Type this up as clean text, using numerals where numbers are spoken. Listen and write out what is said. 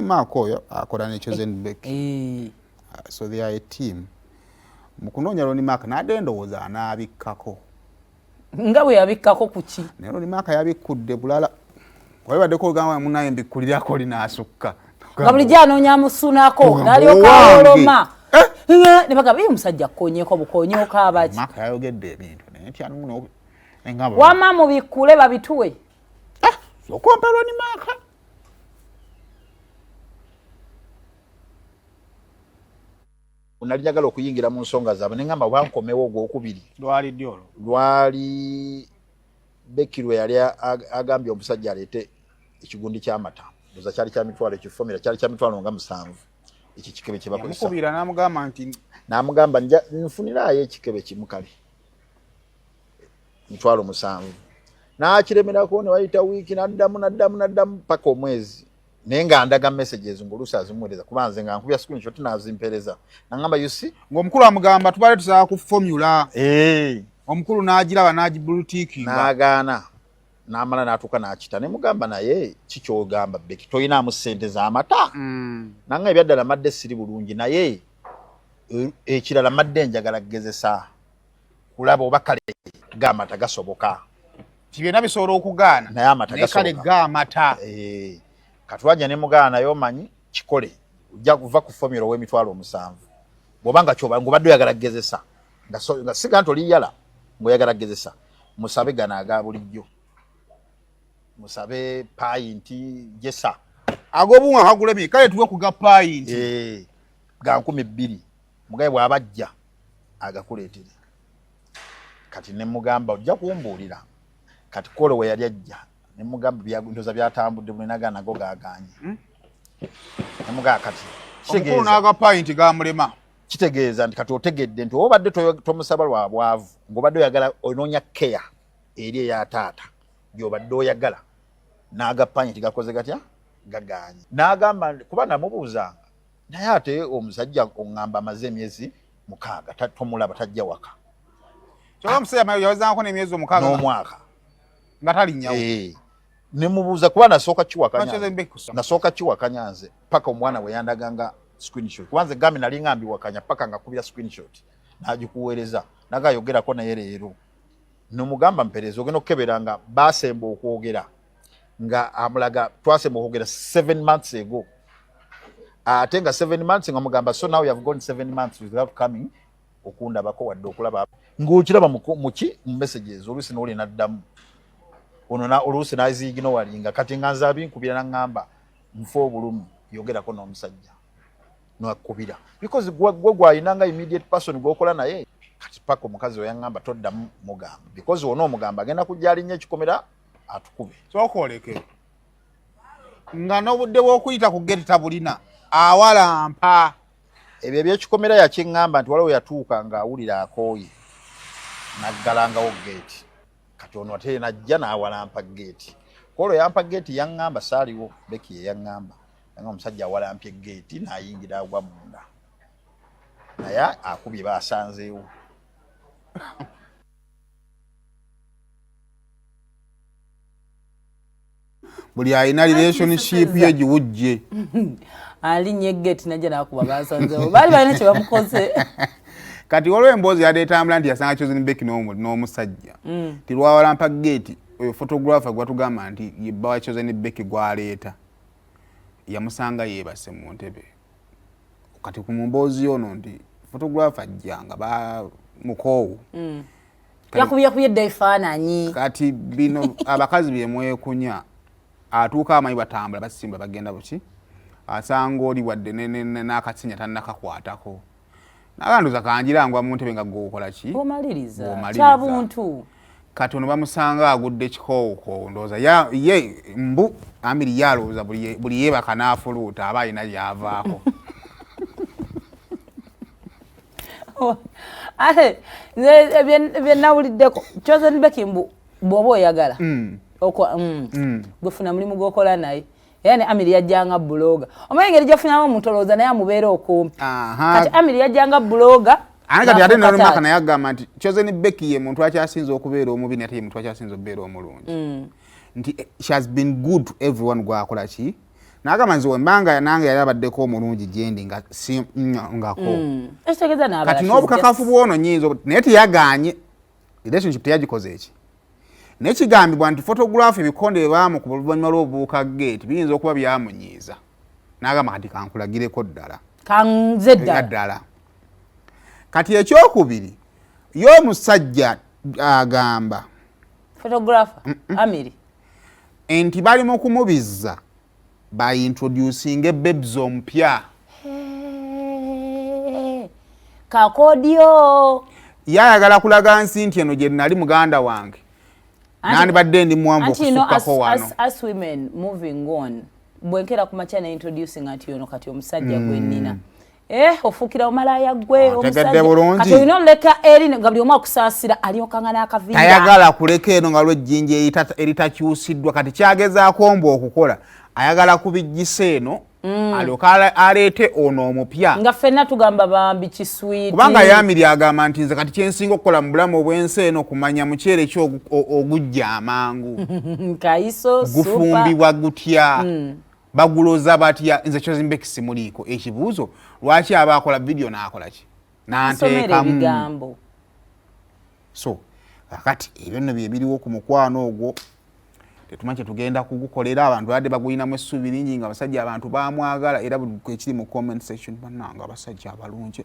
Mark oyo akola ne Chosen Becky. So they are a team. Mukunoonya Ronnie Mark n'adde ndowooza anabikkako. Nga bwe yabikkako ku ki? Ne Ronnie Mark yabikkudde bulala. Wabaddeko olugamba munaye mbikkulirako linaasukka. Nga bulijjo anoonya amusunako n'alyoka oloma. Ne bagamba ye omusajja akkonyeeko bukonyooko abaki. Mark yayogedde ebintu naye nti anuno wamma mubikkule babituwe. Okumpa Ronnie Mark. Unalijagala okuyingira mu nsonga zaabwe nengamba bankomewo ogwokubiri. Lwali ddyo. Lwali Becky lwe yali agambye omusajja aleete ekigundi ky'amata. Ndoza kyali kya mitwalo ekifomera kyali kya mitwalo nga 7. Iki kikebe kye bakozesa. Yamukubira n'amugamba nti n'amugamba nfunirayo ekikebe kimu kale. Mitwalo 7. N'akiremerako ne wayita wiiki naddamu paka omwezi. Nenga andaga messages ngolusa azimwereza kubanze nga nkubya screenshot nazimpereza nangamba you see ng'omukulu amugamba tubale tusaba ku formula omukulu n'agiraba n'agibulutika n'agaana n'amala n'atuuka n'akita ne mugamba naye kikyogamba Becky toyinaamu ssente z'amata nanga ebyaddala madde siri bulungi naye ekirala madde njagala kugezesa kulaba oba kale g'amata gasoboka kibyonna bisobola okugaana naye amata gasoboka kale g'amata katwaja ne mugana yomanyi kikole ujja kuva ku formula w'emitwalo 7 bobanga kyoba ngobadde oyagala kugezesa nga siga ntoli yala ngoyagala kugezesa musabe gana aga bulijjo musabe pint jesa agobunga kagulemi kale tuwe ku ga pint ga 12 mugaye bwabajja agakuleetere kati ne mugamba ojja kumbulira kati kole we yali ajja ne mugamba byagundoza byatambudde bunenaga nago gaganye ne mugaa kati omukulu n'aga pint gamulema kitegeeza nti kati otegedde nti obadde tomusaba lwa bwavu ng'obadde oyagala onoonya care eri eya taata gy'obadde oyagala n'aga pint gakoze gatya gaganye n'agamba kuba namubuuzanga naye ate omusajja oŋŋamba amaze emyezi 6 tomulaba tajja waka kyova omusajja yawezangako n'emyezi 6 n'omwaka nga talinnyawo ne mubuuza kuba nasooka kiwakanya nze paka omwana we yandaganga screenshot kubanze gambe nali ngambi wakanya paka nga kubya screenshot n'agikuweereza nagayogerako naye leero nomugamba mpereza ogenda okukeberanga basemba okwogera nga amulaga twasemba okwogera 7 months ago ate nga 7 months nga mugamba so now you have gone 7 months without coming okundabako wadde okulaba ng'okiraba muki mu messages oluusi n'oli naddamu ono na oluusi n'aziyigino walinga kati nga nze abinkubira n'angamba nfa obulumi yogerako n'omusajja n'akubira because gwe gwayinanga immediate person gw'okola naye kati paka omukazi we yaŋŋamba toddamu mugamba because wona omugamba agenda kujja alinnya ekikomera atukube sokooleke nga n'obudde bw'okuyita ku geti tabulina awalampa ebyo ebyekikomera yakiŋŋamba nti waliwo yatuuka ng'awulira akooye naggalangawo geti kati ono ate najja n'awalampa geti kolo yampa geti yaŋŋamba saaliwo Becky ye yaŋŋamba nga omusajja awalampye geti n'ayingira agwa munda naye akubye baasanzeewo buli alina relationship ye giwujje alinnye geti najja n'akuba baasanzeewo baali balina kye bamukoze kati waliwo emboozi yadde etambula nti yasanga Chosen Becky n'omusajja ti lwawalampa geti oyo photographer gwatugamba nti yebba wa Chosen Becky gwaleeta yamusanga yeebase mu ntebe kati ku mboozi ono nti photographer ajjanga mukoowu yakubye ebifaananyi kati bino abakazi byemwekunya atuuka amanyi batambula basimba bagenda buki asanga oli wadde n'akasinya tannakakwatako naganduza kanjirangwa mu ntebe nga gwokola ki omaliriza kyabuntu kati ono bamusanga agudde kikoowo ndooza ye mbu amiri yalowooza buli yeebaka n'afuluuta aba alina gyavaako ate byenawuliddeko Chosen Becky mbu bw'oba oyagala gwefuna mulimu gwokola naye era ne Amiri yajjanga buloga omanyi engeri gyafunamu omuntu olowooza naye amubeera okumpi kati Amiri yajjanga buloga kati ate n'olumaka naye agamba nti Chosen Becky ye muntu akyasinza okubeera omubi naye ye muntu akyasinza okubeera omulungi nti she has been good to everyone gw'akola ki n'agamba nze wembanga nange yali abaddeko omulungi gyendi nga si ngako kati n'obukakafu bwono nyinza naye teyagaanye relationship teyagikoze eki naye kigambibwa nti photograph ebikonde byebamu ku luvannyuma lw'obubuuka gate biyinza okuba byamunyiiza n'agamba kati kankulagireko ddala kanze ddala kati ekyokubiri y'omusajja agamba photographer Amiri enti bali mu kumubizza introducing babes omupya kakodio yayagala kulaga nsi nti eno gye nali muganda wange nandibadde ndi muwanvu okusukkako wano as women moving on bwenkera ku machana introducing ati yono kati omusajja gwenina ofukira omalaya gwe omusajja kati olina oleka eri nga buli omu akusaasira aliokangana akavinda tayagala kuleka eno nga lwejjinja eritakyusiddwa kati kyagezaako mbu okukola ayagala kubijjisa eno alyoka aleete ono omupya nga ffenna tugamba bambi kiswiti kubanga Yamiri agamba nti nze kati kyensinga okukola mu bulamu obw'ensi eno kumanya mukyere ki ogujja amangu kaiso gufumbibwa gutya baguloza batya nze kyozimbe kisimuliiko ekibuuzo lwaki aba akola vidiyo n'akola ki n'anteekamu so kakati ebyo nno bye biriwo ku mukwano ogwo tetumanyi tugenda kugukolera abantu badde bagulinamu essuubi lingi nga abasajja abantu bamwagala era buli ekiri mu comment section bannanga abasajja abalungi